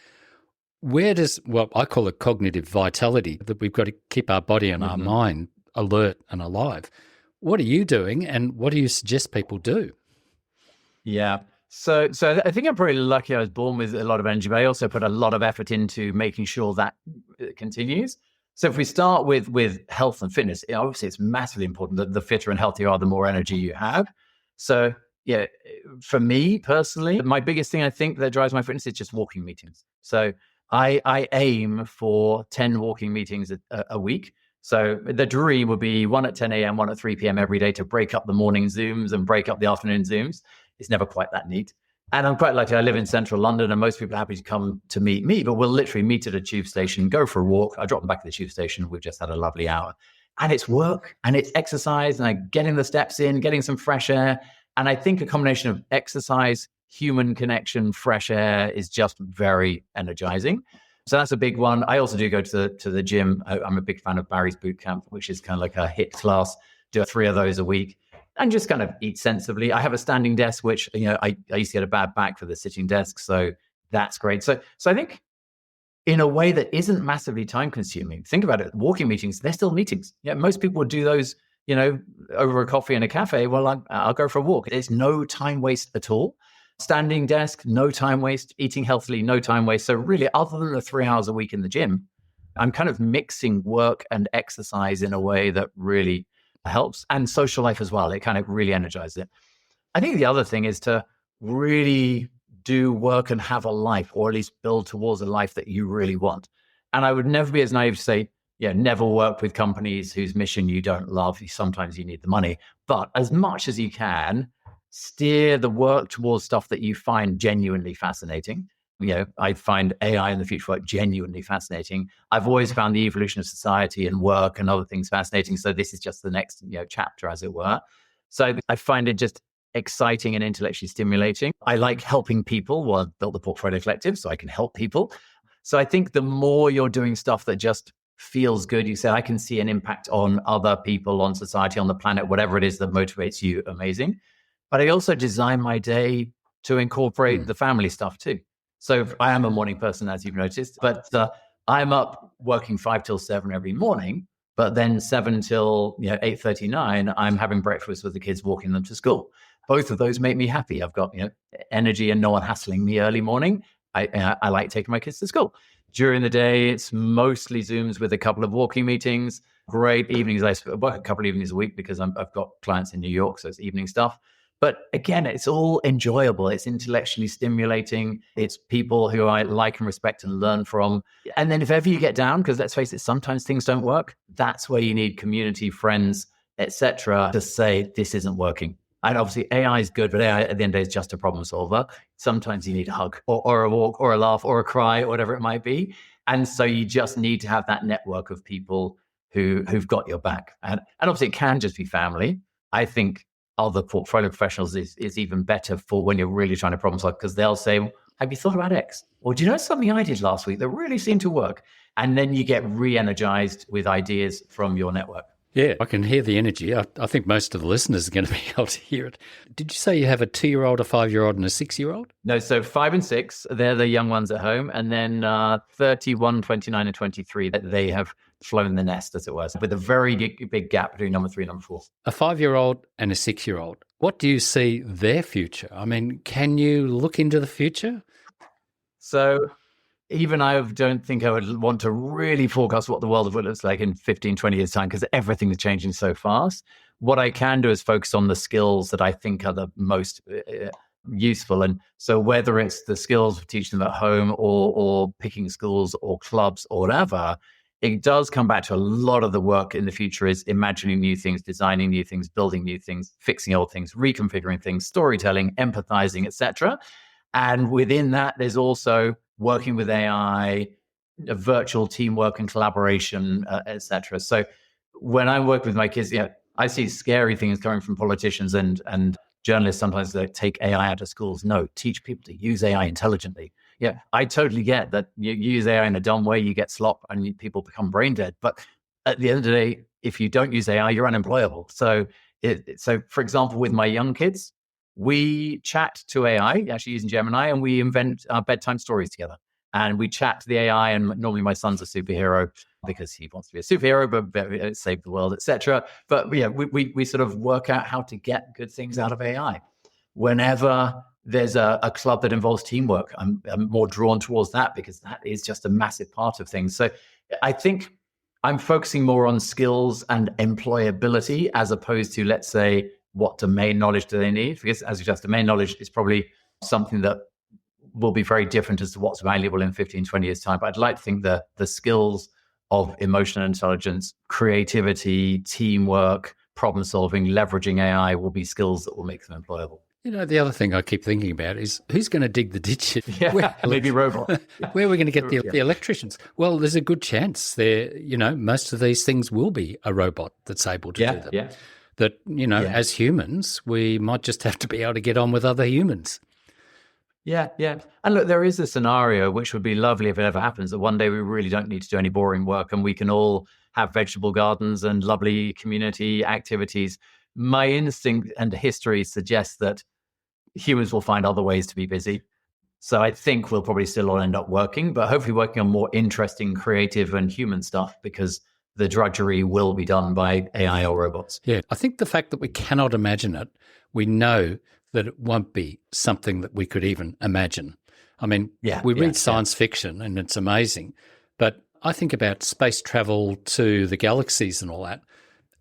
Where does, well, I call it cognitive vitality, that we've got to keep our body and our mind alert and alive. What are you doing and what do you suggest people do? Yeah. So I think I'm pretty lucky I was born with a lot of energy, but I also put a lot of effort into making sure that it continues. So if we start with health and fitness, obviously it's massively important that the fitter and healthier you are, the more energy you have. So yeah, for me personally, my biggest thing I think that drives my fitness is just walking meetings. So I aim for 10 walking meetings a week. So the dream would be one at 10 a.m., one at 3 p.m. every day to break up the morning Zooms and break up the afternoon Zooms. It's never quite that neat. And I'm quite lucky. I live in central London and most people are happy to come to meet me, but we'll literally meet at a tube station, go for a walk. I drop them back at the tube station. We've just had a lovely hour. And it's work and it's exercise and I'm getting the steps in, getting some fresh air. And I think a combination of exercise, human connection, fresh air is just very energizing. So that's a big one. I also do go to the gym. I'm a big fan of Barry's Boot Camp, which is kind of like a HIIT class. Do 3 of those a week and just kind of eat sensibly. I have a standing desk, which, you know, I used to get a bad back for the sitting desk. So that's great. So I think in a way that isn't massively time consuming, think about it. Walking meetings, they're still meetings. Yeah, most people would do those, you know, over a coffee in a cafe. Well, I'll go for a walk. There's no time waste at all. Standing desk, no time waste. Eating healthily, no time waste. So really, other than the 3 hours a week in the gym, I'm kind of mixing work and exercise in a way that really helps. And social life as well. It kind of really energizes it. I think the other thing is to really do work and have a life, or at least build towards a life that you really want. And I would never be as naive to say, yeah, never work with companies whose mission you don't love. Sometimes you need the money. But as much as you can, steer the work towards stuff that you find genuinely fascinating. You know, I find AI in the future work genuinely fascinating. I've always found the evolution of society and work and other things fascinating. So this is just the next, you know, chapter, as it were. So I find it just exciting and intellectually stimulating. I like helping people. Well, I've built the Portfolio Collective, so I can help people. So I think the more you're doing stuff that just feels good, you say, I can see an impact on other people, on society, on the planet, whatever it is that motivates you, amazing. But I also design my day to incorporate the family stuff too. So I am a morning person, as you've noticed, but I'm up working 5 till 7 every morning, but then 7 till 8:39, I'm having breakfast with the kids, walking them to school. Both of those make me happy. I've got energy and no one hassling me early morning. I like taking my kids to school. During the day, it's mostly Zooms with a couple of walking meetings. Great evenings. I work a couple of evenings a week because I've got clients in New York, so it's evening stuff. But again, it's all enjoyable. It's intellectually stimulating. It's people who I like and respect and learn from. And then if ever you get down, because let's face it, sometimes things don't work, that's where you need community, friends, etc., to say this isn't working. And obviously AI is good, but AI at the end of the day is just a problem solver. Sometimes you need a hug or a walk or a laugh or a cry or whatever it might be. And so you just need to have that network of people who've got your back. And obviously it can just be family. I think other portfolio professionals is even better for when you're really trying to problem solve, because they'll say, have you thought about X? Or do you know something I did last week that really seemed to work? And then you get re-energized with ideas from your network. Yeah, I can hear the energy. I think most of the listeners are going to be able to hear it. Did you say you have a 2-year-old, a 5-year-old, and a 6-year-old? No, so 5 and 6, they're the young ones at home. And then 31, 29, and 23, they have flown the nest, as it was, with a very big gap between number 3 and number 4. A 5-year-old and a 6-year-old. What do you see their future? I mean, can you look into the future? So even I don't think I would want to really forecast what the world of it looks like in 15, 20 years' time, because everything is changing so fast. What I can do is focus on the skills that I think are the most useful. And so whether it's the skills of teaching them at home or picking schools or clubs or whatever, it does come back to a lot of the work in the future is imagining new things, designing new things, building new things, fixing old things, reconfiguring things, storytelling, empathizing, etc. And within that, there's also working with AI, virtual teamwork and collaboration, etc. So when I work with my kids, I see scary things coming from politicians and journalists sometimes that take AI out of schools. No, teach people to use AI intelligently. Yeah, I totally get that you use AI in a dumb way, you get slop and people become brain dead. But at the end of the day, if you don't use AI, you're unemployable. So, for example, with my young kids, we chat to AI, actually using Gemini, and we invent bedtime stories together. And we chat to the AI, and normally my son's a superhero because he wants to be a superhero, but save the world, etc. But yeah, we sort of work out how to get good things out of AI. Whenever there's a club that involves teamwork, I'm more drawn towards that because that is just a massive part of things. So I think I'm focusing more on skills and employability as opposed to, let's say, what domain knowledge do they need? Because as you just, domain knowledge is probably something that will be very different as to what's valuable in 15, 20 years' time. But I'd like to think that the skills of emotional intelligence, creativity, teamwork, problem solving, leveraging AI will be skills that will make them employable. The other thing I keep thinking about is who's going to dig the ditch? Maybe robot. Where are we going to get the electricians? Well, there's a good chance there, most of these things will be a robot that's able to do them. Yeah. That, as humans, we might just have to be able to get on with other humans. Yeah. And look, there is a scenario which would be lovely if it ever happens, that one day we really don't need to do any boring work and we can all have vegetable gardens and lovely community activities. My instinct and history suggests that humans will find other ways to be busy. So I think we'll probably still all end up working, but hopefully working on more interesting, creative and human stuff, because the drudgery will be done by AI or robots. Yeah, I think the fact that we cannot imagine it, we know that it won't be something that we could even imagine. I mean, we read science fiction and it's amazing, but I think about space travel to the galaxies and all that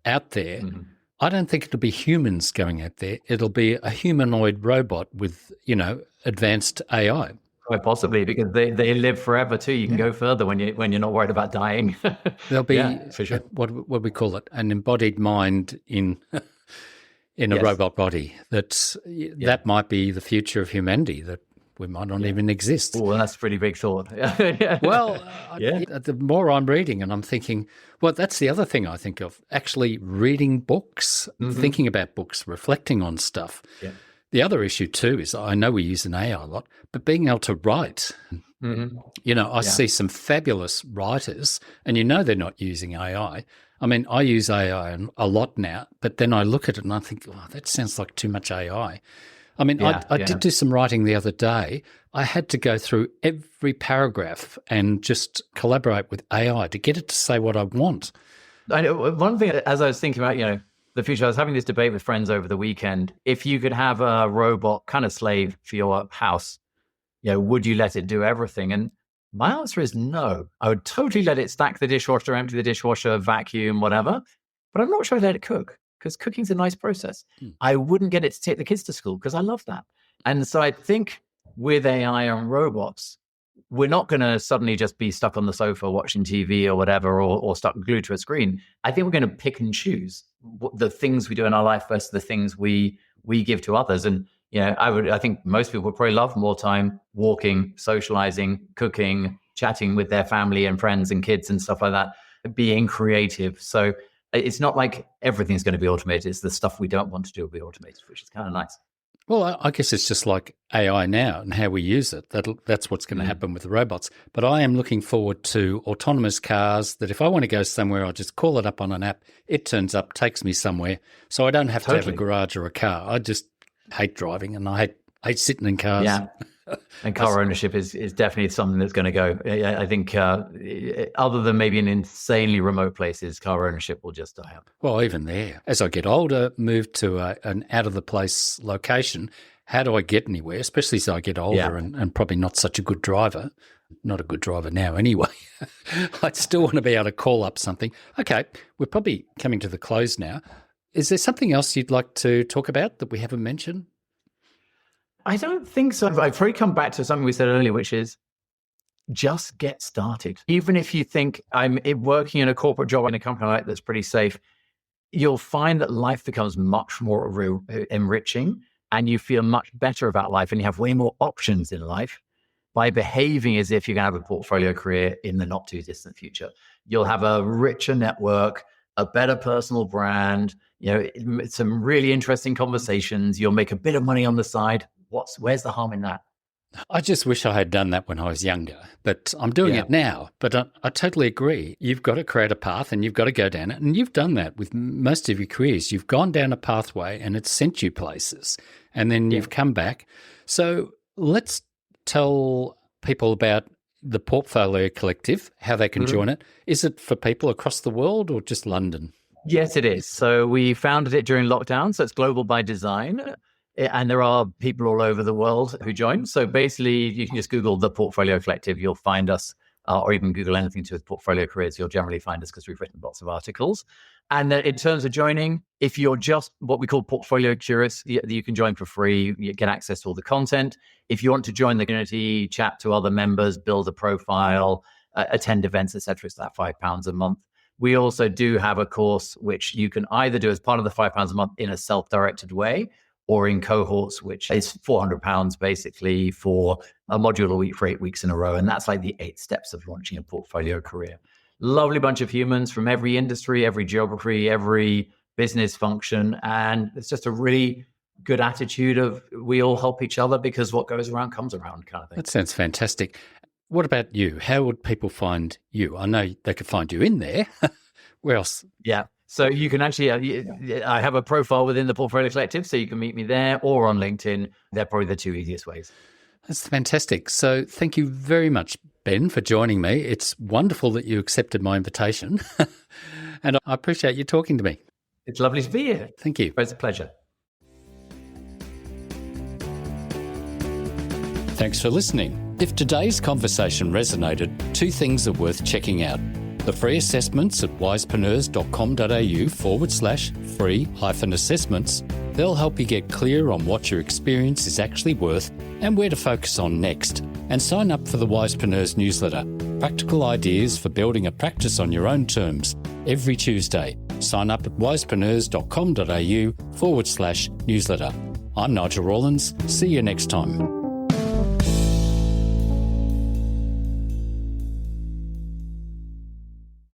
out there. Mm-hmm. I don't think it'll be humans going out there. It'll be a humanoid robot with, advanced AI. Quite possibly, because they live forever too. You can go further when you're not worried about dying. There'll be for sure. What we call it, an embodied mind in a robot body. That might be the future of humanity. That we might not even exist. Oh, that's a pretty big thought. Well, the more I'm reading, and I'm thinking, well, that's the other thing I think of. Actually, reading books, thinking about books, reflecting on stuff. Yeah. The other issue too is I know we use an AI a lot, but being able to write. Mm-hmm. I see some fabulous writers, and they're not using AI. I mean, I use AI a lot now, but then I look at it and I think, oh, that sounds like too much AI. I mean, I did do some writing the other day. I had to go through every paragraph and just collaborate with AI to get it to say what I want. I know one thing, as I was thinking about, the future, I was having this debate with friends over the weekend. If you could have a robot kind of slave for your house, would you let it do everything? And my answer is no. I would totally let it stack the dishwasher, empty the dishwasher, vacuum, whatever. But I'm not sure I'd let it cook, because cooking's a nice process. I wouldn't get it to take the kids to school because I love that. And so I think with AI and robots, we're not going to suddenly just be stuck on the sofa watching TV or whatever, or stuck glued to a screen. I think we're going to pick and choose the things we do in our life versus the things we give to others. And I think most people would probably love more time walking, socializing, cooking, chatting with their family and friends and kids and stuff like that, being creative. So it's not like everything's going to be automated. It's the stuff we don't want to do will be automated, which is kind of nice. Well, I guess it's just like AI now and how we use it. That's what's going to happen with the robots. But I am looking forward to autonomous cars that if I want to go somewhere, I just call it up on an app. It turns up, takes me somewhere. So I don't have to have a garage or a car. I just hate driving and I hate sitting in cars. Yeah. And car ownership is definitely something that's going to go. I think other than maybe in insanely remote places, car ownership will just die up. Well, even there, as I get older, move to an out-of-the-place location, how do I get anywhere, especially as I get older and probably not such a good driver? Not a good driver now anyway. I'd still want to be able to call up something. Okay, we're probably coming to the close now. Is there something else you'd like to talk about that we haven't mentioned? I don't think so. I've probably come back to something we said earlier, which is just get started. Even if you think I'm working in a corporate job in a company like that's pretty safe, you'll find that life becomes much more enriching and you feel much better about life and you have way more options in life by behaving as if you're going to have a portfolio career in the not too distant future. You'll have a richer network, a better personal brand, some really interesting conversations. You'll make a bit of money on the side. Where's the harm in that? I just wish I had done that when I was younger, but I'm doing it now. But I totally agree. You've got to create a path and you've got to go down it. And you've done that with most of your careers. You've gone down a pathway and it's sent you places. And then you've come back. So let's tell people about the Portfolio Collective, how they can join it. Is it for people across the world or just London? Yes, it is. So we founded it during lockdown. So it's global by design. And there are people all over the world who join. So basically, you can just Google the Portfolio Collective. You'll find us, or even Google anything to with portfolio careers. You'll generally find us because we've written lots of articles. And in terms of joining, if you're just what we call portfolio curious, you can join for free. You get access to all the content. If you want to join the community, chat to other members, build a profile, attend events, etc., it's that £5 a month. We also do have a course which you can either do as part of the £5 a month in a self-directed way, or in cohorts, which is £400 basically for a module a week for 8 weeks in a row. And that's like the 8 steps of launching a portfolio career. Lovely bunch of humans from every industry, every geography, every business function. And it's just a really good attitude of we all help each other because what goes around comes around kind of thing. That sounds fantastic. What about you? How would people find you? I know they could find you in there. Where else? Yeah. So you can actually, I have a profile within the Portfolio Collective, so you can meet me there or on LinkedIn. They're probably the 2 easiest ways. That's fantastic. So thank you very much, Ben, for joining me. It's wonderful that you accepted my invitation and I appreciate you talking to me. It's lovely to be here. Thank you. It's a pleasure. Thanks for listening. If today's conversation resonated, 2 things are worth checking out. The free assessments at wisepreneurs.com.au/free-assessments. They'll help you get clear on what your experience is actually worth and where to focus on next. And sign up for the Wisepreneurs newsletter. Practical ideas for building a practice on your own terms every Tuesday. Sign up at wisepreneurs.com.au/newsletter. I'm Nigel Rawlins. See you next time.